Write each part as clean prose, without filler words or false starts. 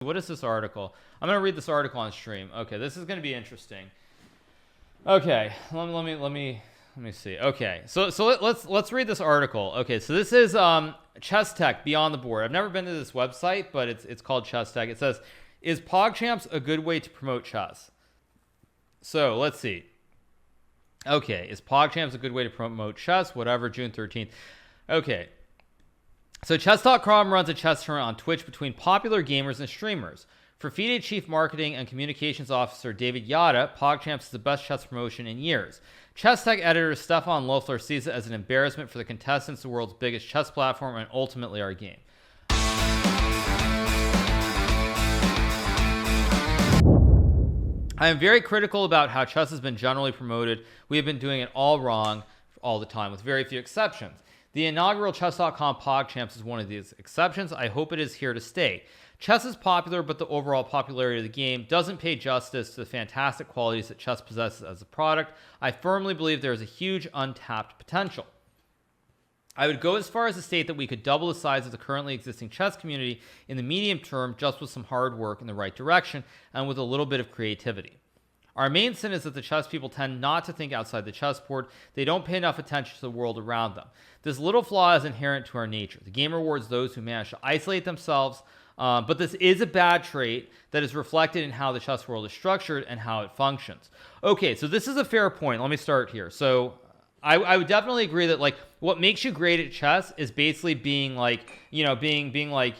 What is this article? I'm going to read this article on stream. Okay, this is going to be interesting. Okay, let me see. Okay, so let's read this article. Okay, so this is Chess Tech Beyond the Board. I've never been to this website, but it's called Chess Tech. It says, "Is PogChamps a good way to promote chess?" So let's see. Okay, is PogChamps a good way to promote chess? Whatever, June 13th. Okay. So Chess.com runs a chess tournament on Twitch between popular gamers and streamers. For FIDE Chief Marketing and Communications Officer David Yada, PogChamps is the best chess promotion in years. Chess Tech editor Stefan Loeffler sees it as an embarrassment for the contestants, the world's biggest chess platform, and ultimately our game. I am very critical about how chess has been generally promoted. We have been doing it all wrong all the time, with very few exceptions. The inaugural Chess.com PogChamps is one of these exceptions. I hope it is here to stay. Chess is popular, but the overall popularity of the game doesn't pay justice to the fantastic qualities that chess possesses as a product. I firmly believe there is a huge untapped potential. I would go as far as to state that we could double the size of the currently existing chess community in the medium term just with some hard work in the right direction and with a little bit of creativity. Our main sin is that the chess people tend not to think outside the chessboard. They don't pay enough attention to the world around them. This little flaw is inherent to our nature. The game rewards those who manage to isolate themselves, but this is a bad trait that is reflected in how the chess world is structured and how it functions. Okay, so this is a fair point. Let me start here. So I would definitely agree that like what makes you great at chess is basically being like, being like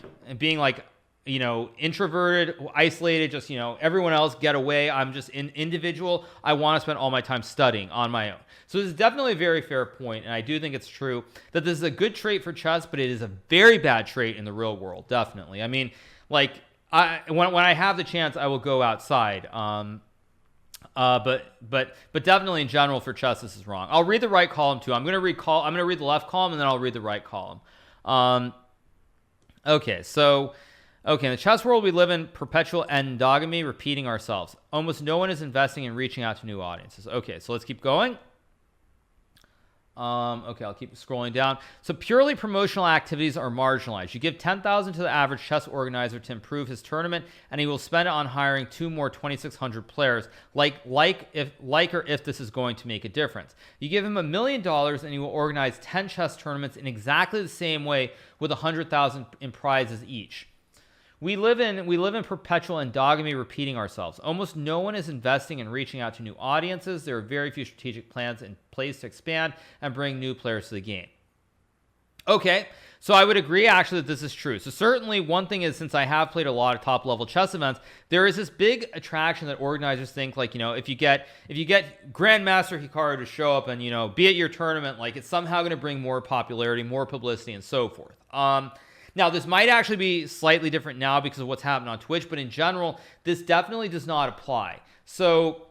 introverted, isolated, just, everyone else get away. I'm just an individual. I want to spend all my time studying on my own. So this is definitely a very fair point, and I do think it's true that this is a good trait for chess, but it is a very bad trait in the real world, definitely. I mean, like, when I have the chance, I will go outside. But definitely in general for chess, this is wrong. I'll read the right column too. I'm going to read the left column, and then I'll read the right column. Okay, so... Okay, in the chess world, we live in perpetual endogamy, repeating ourselves. Almost no one is investing in reaching out to new audiences. Okay, so let's keep going. Okay, I'll keep scrolling down. So purely promotional activities are marginalized. You give $10,000 to the average chess organizer to improve his tournament, and he will spend it on hiring 2 more 2,600 players, like if this is going to make a difference. You give him $1 million, and he will organize 10 chess tournaments in exactly the same way with 100,000 in prizes each. We live in perpetual endogamy, repeating ourselves. Almost no one is investing in reaching out to new audiences. There are very few strategic plans in place to expand and bring new players to the game. Okay, so I would agree actually that this is true. So certainly one thing is, since I have played a lot of top-level chess events, there is this big attraction that organizers think, like, if you get Grandmaster Hikaru to show up and, be at your tournament, like, it's somehow going to bring more popularity, more publicity, and so forth. Now, this might actually be slightly different now because of what's happened on Twitch, but in general, this definitely does not apply. So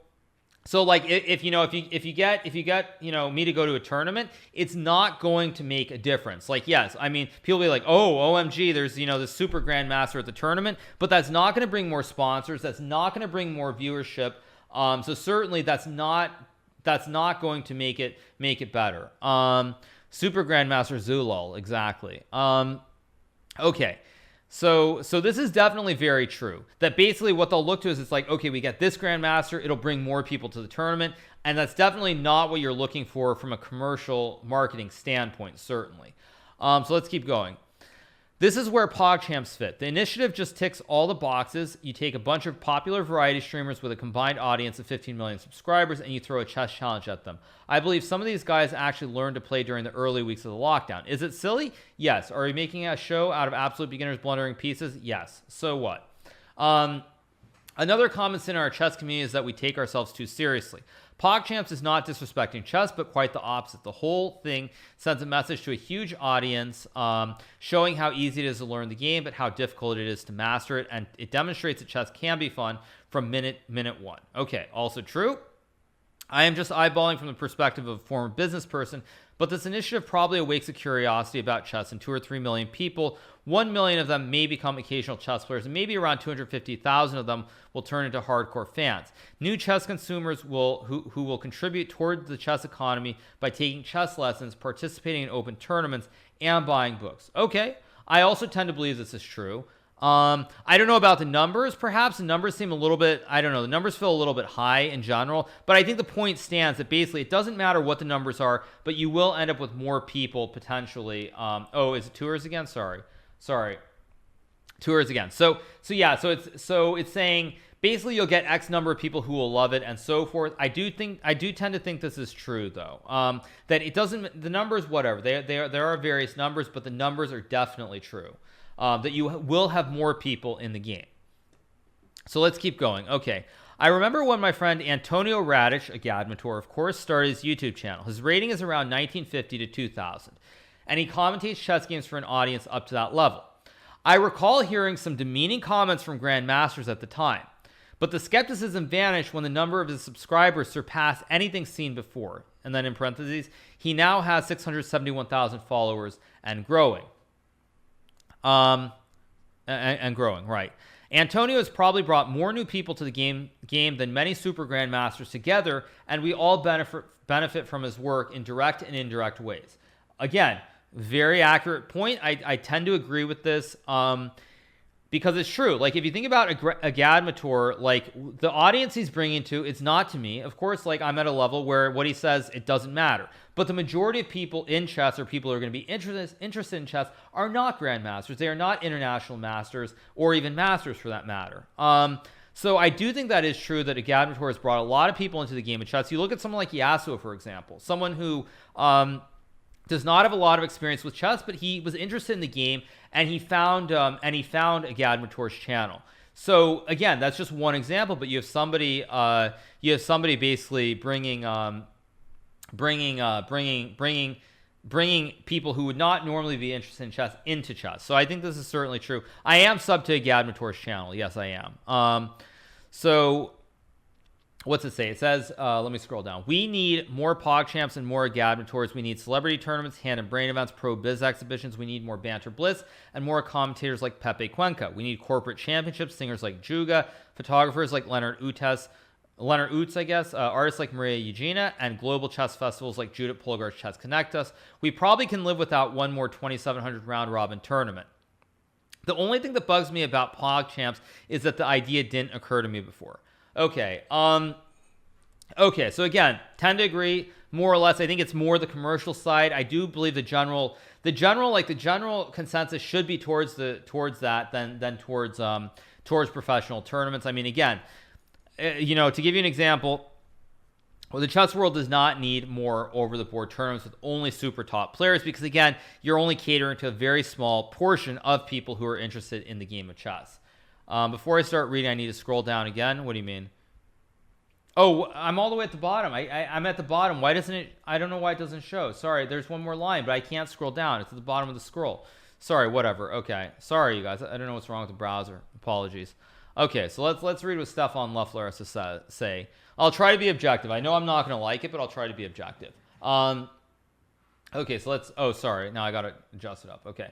like if you get me to go to a tournament, it's not going to make a difference. Like, yes, I mean, people be like, oh, OMG, there's this super-grandmaster at the tournament, but that's not going to bring more sponsors. That's not going to bring more viewership. So certainly that's not going to make it better. Super-grandmaster Zulul, exactly. Okay, so this is definitely very true. That basically what they'll look to is, it's like, okay, we get this grandmaster, it'll bring more people to the tournament, and that's definitely not what you're looking for from a commercial marketing standpoint, certainly. So let's keep going. This is where PogChamps fit. The initiative just ticks all the boxes. You take a bunch of popular variety streamers with a combined audience of 15 million subscribers, and you throw a chess challenge at them. I believe some of these guys actually learned to play during the early weeks of the lockdown. Is it silly? Yes. Are we making a show out of absolute beginners blundering pieces? Yes. So what? Another common sin in our chess community is that we take ourselves too seriously. PogChamps is not disrespecting chess, but quite the opposite. The whole thing sends a message to a huge audience, showing how easy it is to learn the game, but how difficult it is to master it. And it demonstrates that chess can be fun from minute one. Okay, also true. I am just eyeballing from the perspective of a former business person, but this initiative probably awakes a curiosity about chess in 2 or 3 million people. 1 million of them may become occasional chess players, and maybe around 250,000 of them will turn into hardcore fans. New chess consumers who will contribute toward the chess economy by taking chess lessons, participating in open tournaments, and buying books. Okay, I also tend to believe this is true. I don't know about the numbers. Perhaps the numbers seem a little bit, I don't know, the numbers feel a little bit high in general, but I think the point stands that basically it doesn't matter what the numbers are, but you will end up with more people potentially. Oh, is it tours again? Sorry. Tours again. So it's saying basically you'll get X number of people who will love it and so forth. I do tend to think this is true though. That it doesn't, the numbers, whatever, there are various numbers, but the numbers are definitely true. That you will have more people in the game. So let's keep going. Okay. I remember when my friend Antonio Radic, a Gadmator, of course, started his YouTube channel. His rating is around 1950 to 2000, and he commentates chess games for an audience up to that level. I recall hearing some demeaning comments from grandmasters at the time, but the skepticism vanished when the number of his subscribers surpassed anything seen before. And then in parentheses, he now has 671,000 followers and growing. And growing, right. Antonio has probably brought more new people to the game than many super grandmasters together, and we all benefit from his work in direct and indirect ways. Again, very accurate point. I tend to agree with this because it's true. Like, if you think about a Gadmator, like, the audience he's bringing to, it's not to me. Of course, like, I'm at a level where what he says, it doesn't matter. But the majority of people in chess, or people who are going to be interested in chess, are not grandmasters. They are not international masters, or even masters for that matter. So I do think that is true, that a Gadmator has brought a lot of people into the game of chess. You look at someone like Yasuo, for example, someone who does not have a lot of experience with chess, but he was interested in the game, and he found a Gadmator's channel. So again, that's just one example, but you have somebody basically bringing people who would not normally be interested in chess into chess. So I think this is certainly true. I am sub to a Gadmator's channel. Yes, I am. So what's it say? It says, let me scroll down. We need more PogChamps and more Gadmators. We need celebrity tournaments, hand and brain events, pro biz exhibitions. We need more banter bliss and more commentators like Pepe Cuenca. We need corporate championships, singers like Juga, photographers like Leonard Utz, artists like Maria Eugenia, and global chess festivals like Judith Polgar's Chess Connect Us. We probably can live without one more 2,700 round robin tournament. The only thing that bugs me about PogChamps is that the idea didn't occur to me before. Okay. Okay. So again, tend to agree more or less. I think it's more the commercial side. I do believe the general consensus should be towards that than towards professional tournaments. I mean, again, to give you an example, well, the chess world does not need more over-the-board tournaments with only super top players, because again, you're only catering to a very small portion of people who are interested in the game of chess. Before I start reading, I need to scroll down again. What do you mean? Oh, I'm all the way at the bottom. I'm at the bottom. Why doesn't it? I don't know why it doesn't show. Sorry, there's one more line, but I can't scroll down. It's at the bottom of the scroll. Sorry, whatever. Okay, sorry, you guys. I don't know what's wrong with the browser. Apologies. Okay, so let's read what Stefan Loeffler has to say. I'll try to be objective. I know I'm not going to like it, but I'll try to be objective. Okay, so let's. Oh, sorry. Now I got to adjust it up. Okay.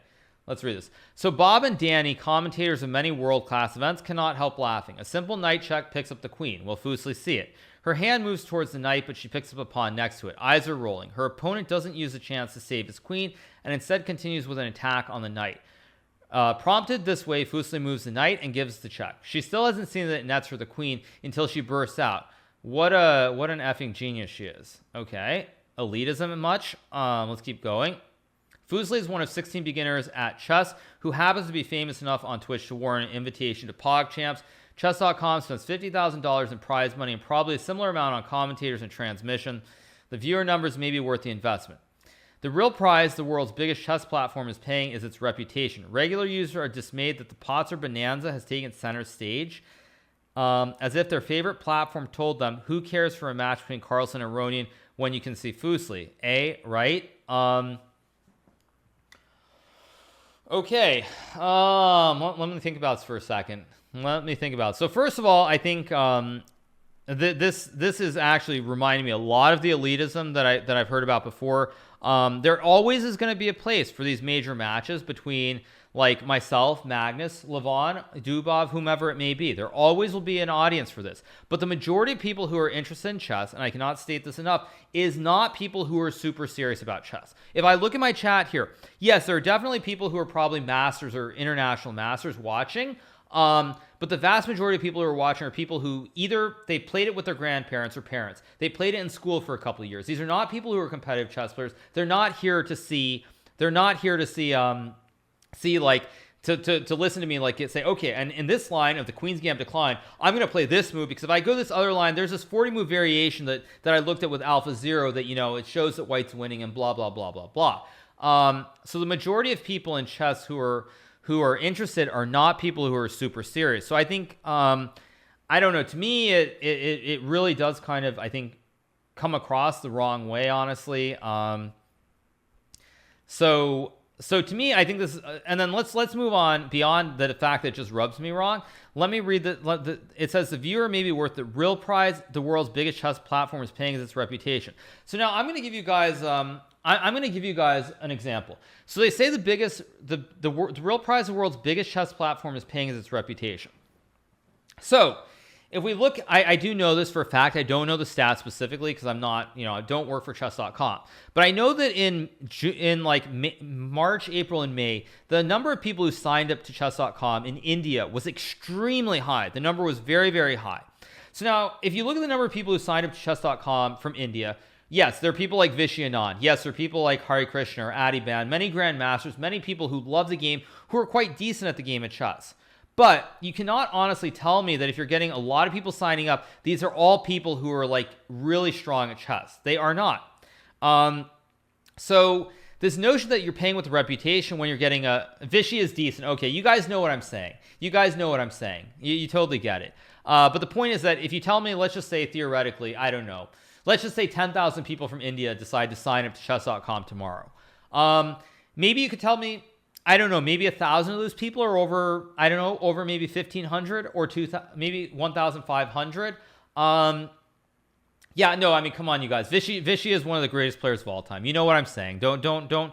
Let's read this. So Bob and Danny, commentators of many world-class events, cannot help laughing. A simple knight check picks up the queen. Will Fuseli see it? Her hand moves towards the knight, but she picks up a pawn next to it. Eyes are rolling. Her opponent doesn't use the chance to save his queen, and instead continues with an attack on the knight. Prompted this way, Fuseli moves the knight and gives the check. She still hasn't seen that it nets her the queen until she bursts out. What an effing genius she is. Okay. Elitism much? Let's keep going. Fuseli is one of 16 beginners at chess who happens to be famous enough on Twitch to warrant an invitation to PogChamps. Chess.com spends $50,000 in prize money and probably a similar amount on commentators and transmission. The viewer numbers may be worth the investment. The real prize the world's biggest chess platform is paying is its reputation. Regular users are dismayed that the Potzer Bonanza has taken center stage, as if their favorite platform told them, who cares for a match between Carlsen and Ronian when you can see Fuseli? Right? Okay, let me think about this for a second. So first of all, I think this is actually reminding me a lot of the elitism that I've heard about before. There always is going to be a place for these major matches between like myself, Magnus, Levon, Dubov, whomever it may be. There always will be an audience for this. But the majority of people who are interested in chess, and I cannot state this enough, is not people who are super serious about chess. If I look at my chat here, yes, there are definitely people who are probably masters or international masters watching. But the vast majority of people who are watching are people who either they played it with their grandparents or parents. They played it in school for a couple of years. These are not people who are competitive chess players. They're not here to see like to listen to me like say, okay, and in this line of the Queen's Gambit decline, I'm going to play this move because if I go this other line, there's this 40 move variation that I looked at with Alpha Zero that, it shows that white's winning and blah, blah, blah, blah, blah. So the majority of people in chess who are interested are not people who are super serious. So I think, I don't know, to me, it really does kind of, I think, come across the wrong way, honestly. So to me, I think this, and then let's move on beyond the fact that it just rubs me wrong. Let me read it says the viewer may be worth the real prize the world's biggest chess platform is paying as its reputation. So now I'm going to give you guys, I'm going to give you guys an example. So they say the real prize the world's biggest chess platform is paying as its reputation. So if we look, I do know this for a fact. I don't know the stats specifically because I'm not, I don't work for chess.com. But I know that in like March, April, and May, the number of people who signed up to chess.com in India was extremely high. The number was very, very high. So now, if you look at the number of people who signed up to chess.com from India, yes, there are people like Vishy Anand. Yes, there are people like Hari Krishna or Adi Ban, many grandmasters, many people who love the game, who are quite decent at the game of chess. But you cannot honestly tell me that if you're getting a lot of people signing up, these are all people who are like really strong at chess. They are not. So this notion that you're paying with a reputation when you're getting Vishy is decent. Okay, you guys know what I'm saying. You totally get it. But the point is that if you tell me, let's just say theoretically, I don't know, let's just say 10,000 people from India decide to sign up to chess.com tomorrow. Maybe you could tell me, I don't know, maybe 1,000 of those people are over, I don't know, over maybe 1,500 or 2,000, maybe 1,500. Yeah, no, I mean, come on, you guys. Vishy is one of the greatest players of all time. You know what I'm saying. Don't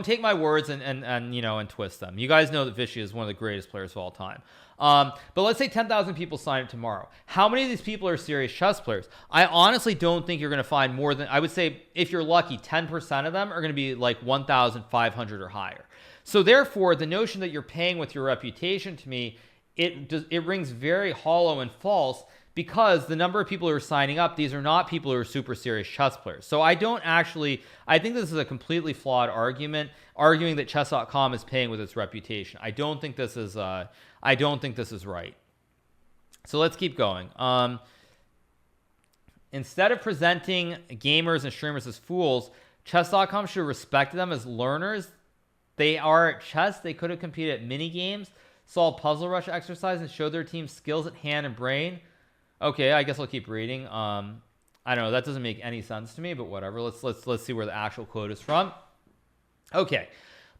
take my words and twist them. You guys know that Vishy is one of the greatest players of all time. But let's say 10,000 people sign up tomorrow. How many of these people are serious chess players? I honestly don't think you're going to find more than, I would say, if you're lucky, 10% of them are going to be like 1,500 or higher. So therefore, the notion that you're paying with your reputation, to me, it rings very hollow and false, because the number of people who are signing up, these are not people who are super serious chess players. So I think this is a completely flawed argument, arguing that chess.com is paying with its reputation. I don't think this is right. So let's keep going. Instead of presenting gamers and streamers as fools, chess.com should respect them as learners. They are at chess. They could have competed at mini games, solved puzzle rush exercise, and showed their team's skills at hand and brain. Okay, I guess I'll keep reading. I don't know. That doesn't make any sense to me, but whatever. Let's see where the actual quote is from. Okay.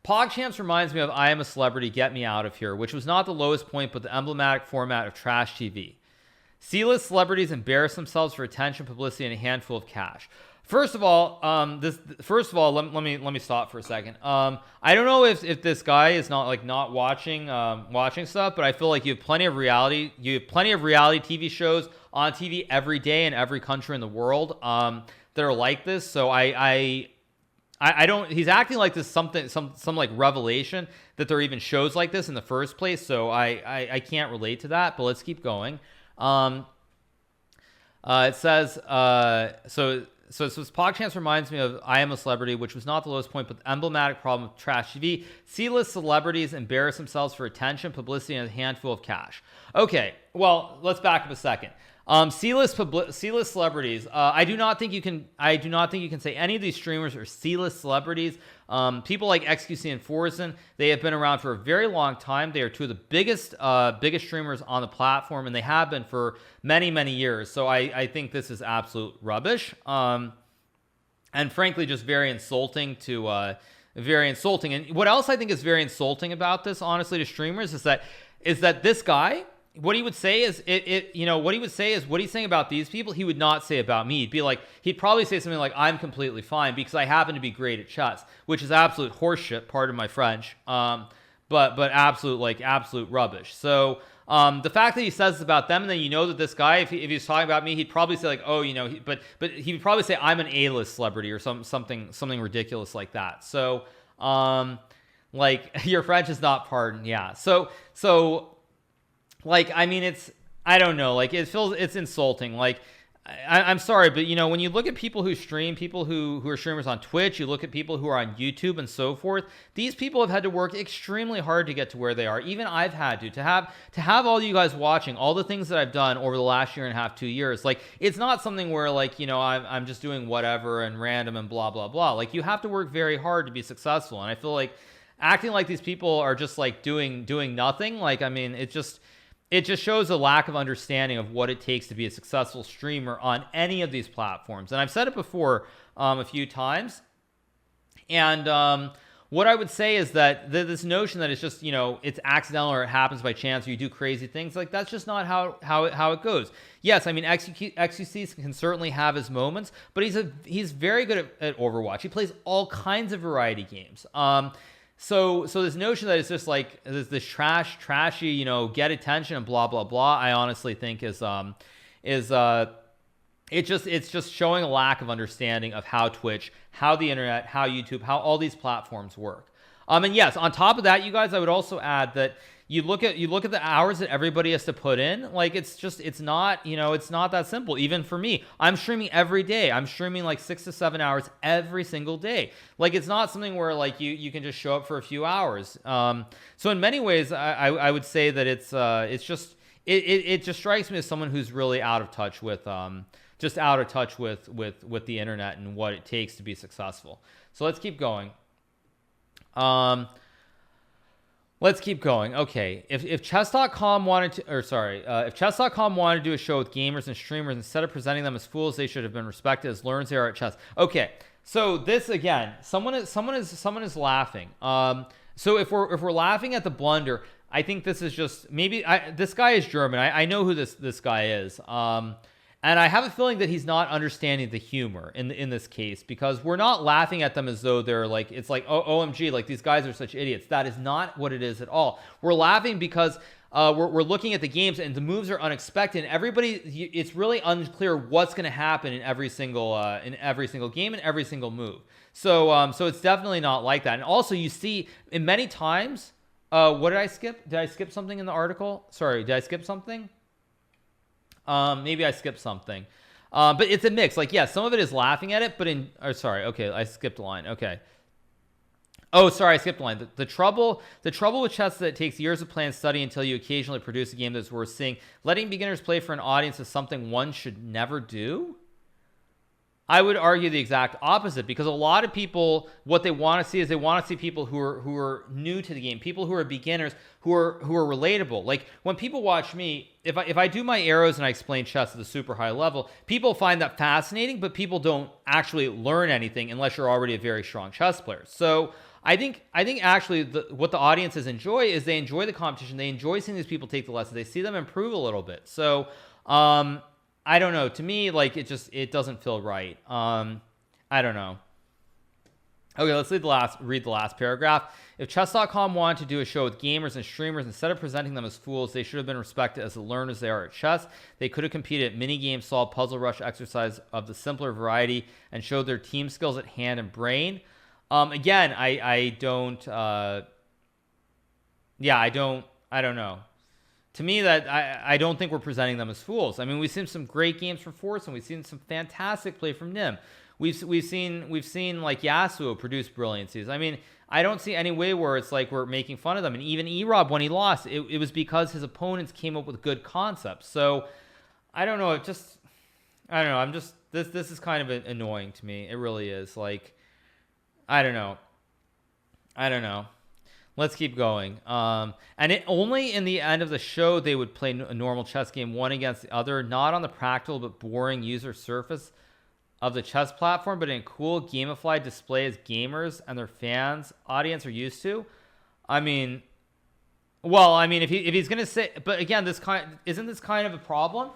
PogChamps reminds me of I Am a Celebrity, Get Me Out of Here, which was not the lowest point, but the emblematic format of trash TV. C-list celebrities embarrass themselves for attention, publicity, and a handful of cash. First of all, let me stop for a second. I don't know if this guy is not watching stuff, but I feel like you have plenty of reality TV shows on TV every day in every country in the world that are like this. So I don't. He's acting like this some like revelation that there are even shows like this in the first place. So I can't relate to that. But let's keep going. It says So PogChamps reminds me of I Am a Celebrity, which was not the lowest point, but the emblematic problem of trash TV. C-list celebrities embarrass themselves for attention, publicity, and a handful of cash. Okay, well, let's back up a second. C-list celebrities. I do not think you can say any of these streamers are C-list celebrities. People like XQC and Forzen, they have been around for a very long time. They are two of the biggest streamers on the platform, and they have been for many, many years. So I think this is absolute rubbish. And frankly, just very insulting. And what else I think is very insulting about this, honestly, to streamers is that this guy, what he would say is what he's saying about these people, he would not say about me. He'd probably say something like, I'm completely fine because I happen to be great at chess, which is absolute horseshit, pardon my French. but absolute rubbish. So the fact that he says this about them, and then that this guy, if he's talking about me, he'd probably say like, oh, but he would probably say I'm an A-list celebrity or something ridiculous like that. So like your French is not pardoned, yeah. So like I mean I don't know, like it's insulting. Like I'm sorry, but when you look at people who stream, people who are streamers on Twitch, you look at people who are on YouTube and so forth, these people have had to work extremely hard to get to where they are. Even I've had to have all you guys watching, all the things that I've done over the last year and a half, 2 years. Like it's not something where like, I'm just doing whatever and random and blah, blah, blah. Like you have to work very hard to be successful. And I feel like acting like these people are just like doing nothing. Like, I mean, it just shows a lack of understanding of what it takes to be a successful streamer on any of these platforms. And I've said it before a few times. And what I would say is that this notion that it's just, it's accidental or it happens by chance or you do crazy things, like that's just not how it goes. Yes, I mean, XQC can certainly have his moments, but he's very good at Overwatch. He plays all kinds of variety games. So this notion that it's just like this trashy, get attention and blah blah blah, I honestly think is it's just showing a lack of understanding of how Twitch, how the internet, how YouTube, how all these platforms work. And yes, on top of that, you guys, I would also add that you look at the hours that everybody has to put in. Like it's not that simple. Even for me, I'm streaming every day. I'm streaming like 6 to 7 hours every single day. Like it's not something where like you can just show up for a few hours. So in many ways, I would say that it just strikes me as someone who's really out of touch with the internet and what it takes to be successful. So let's keep going. Okay. If chess.com wanted to do a show with gamers and streamers, instead of presenting them as fools, they should have been respected as learners they are at chess. Okay. So this again, someone is laughing. So if we're laughing at the blunder, I think this is just this guy is German. I know who this guy is. And I have a feeling that he's not understanding the humor in this case, because we're not laughing at them as though they're like, it's like, oh, OMG, like these guys are such idiots. That is not what it is at all. We're laughing because we're looking at the games and the moves are unexpected. It's really unclear what's going to happen in every single game and every single move. So it's definitely not like that. And also you see in many times, what did I skip? Did I skip something in the article? Sorry, did I skip something? Maybe I skipped something. But it's a mix. Like, yeah, some of it is laughing at it, but okay, I skipped a line. Okay. Oh, sorry, I skipped a line. The trouble with chess is that it takes years of play and study until you occasionally produce a game that's worth seeing. Letting beginners play for an audience is something one should never do. I would argue the exact opposite, because a lot of people, what they want to see is they want to see people who are new to the game, people who are beginners, who are relatable. Like when people watch me, if I do my arrows and I explain chess at a super high level, people find that fascinating, but people don't actually learn anything unless you're already a very strong chess player. So I think actually what the audiences enjoy is they enjoy the competition, they enjoy seeing these people take the lessons, they see them improve a little bit. So I don't know. To me, like it doesn't feel right. I don't know. Okay, let's read the last paragraph. If chess.com wanted to do a show with gamers and streamers, instead of presenting them as fools, they should have been respected as the learners they are at chess. They could have competed at mini games, solved puzzle rush exercise of the simpler variety, and showed their team skills at hand and brain. Again, I don't know. To me, that I don't think we're presenting them as fools. I mean, we've seen some great games from Force, and we've seen some fantastic play from Nim. We've seen like Yasuo produce brilliancies. I mean, I don't see any way where it's like we're making fun of them. And even E-Rob, when he lost, it was because his opponents came up with good concepts. So I don't know. I don't know. This is kind of annoying to me. It really is. Like, I don't know. Let's keep going. And only in the end of the show they would play a normal chess game, one against the other, not on the practical but boring user surface of the chess platform, but in a cool gamified display as gamers and their fans audience are used to. I mean, if he's gonna say, but again, isn't this kind of a problem?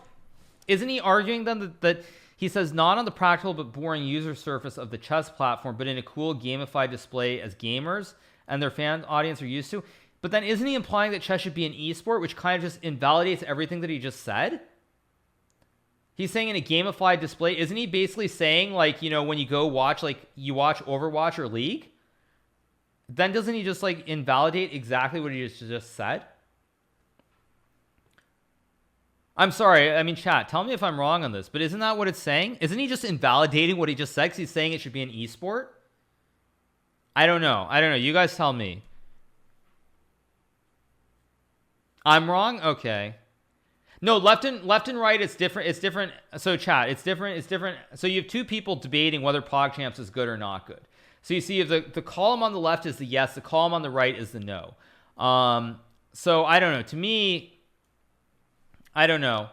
Isn't he arguing then that he says not on the practical but boring user surface of the chess platform, but in a cool gamified display as gamers and their fan audience are used to? But then isn't he implying that chess should be an esport, which kind of just invalidates everything that he just said? He's saying in a gamified display, isn't he basically saying, like, you know, when you go watch, like, you watch Overwatch or League, then doesn't he just, like, invalidate exactly what he just said? I'm sorry, I mean, chat, tell me if I'm wrong on this, but isn't that what it's saying? Isn't he just invalidating what he just said because he's saying it should be an esport? I don't know. You guys tell me. I'm wrong? Okay. No, left and right, it's different. It's different. So chat, it's different. So you have two people debating whether PogChamps is good or not good. So you see if the column on the left is the yes, the column on the right is the no. So I don't know. To me, I don't know.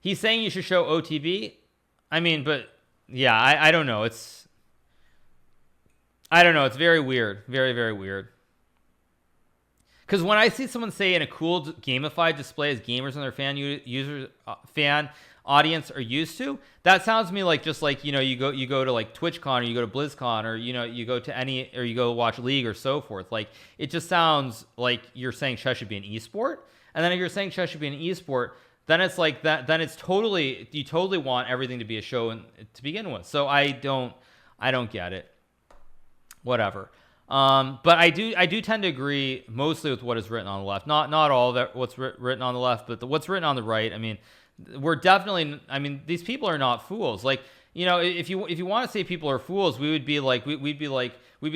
He's saying you should show OTV. I mean, but yeah, I don't know. I don't know. It's very weird. Very, very weird. Because when I see someone say in a cool gamified display as gamers and their fan audience are used to, that sounds to me like just like, you know, you go to like TwitchCon or you go to BlizzCon or, you know, you go to any, or you go watch League or so forth. Like, it just sounds like you're saying chess should be an esport. And then if you're saying chess should be an esport, then it's like that, then it's totally, you totally want everything to be a show to begin with. So I don't get it. Whatever. But I do tend to agree mostly with what is written on the left. Not all of that, what's written on the left, but what's written on the right. I mean, we're definitely, I mean, these people are not fools. Like, you know, if you want to say people are fools, we'd be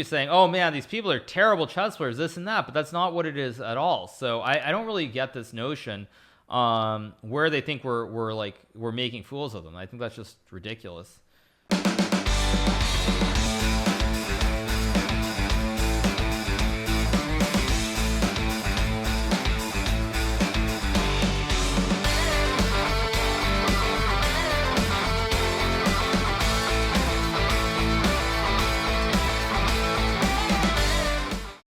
saying, oh man, these people are terrible chess players, this and that, but that's not what it is at all. So I don't really get this notion where they think we're making fools of them. I think that's just ridiculous.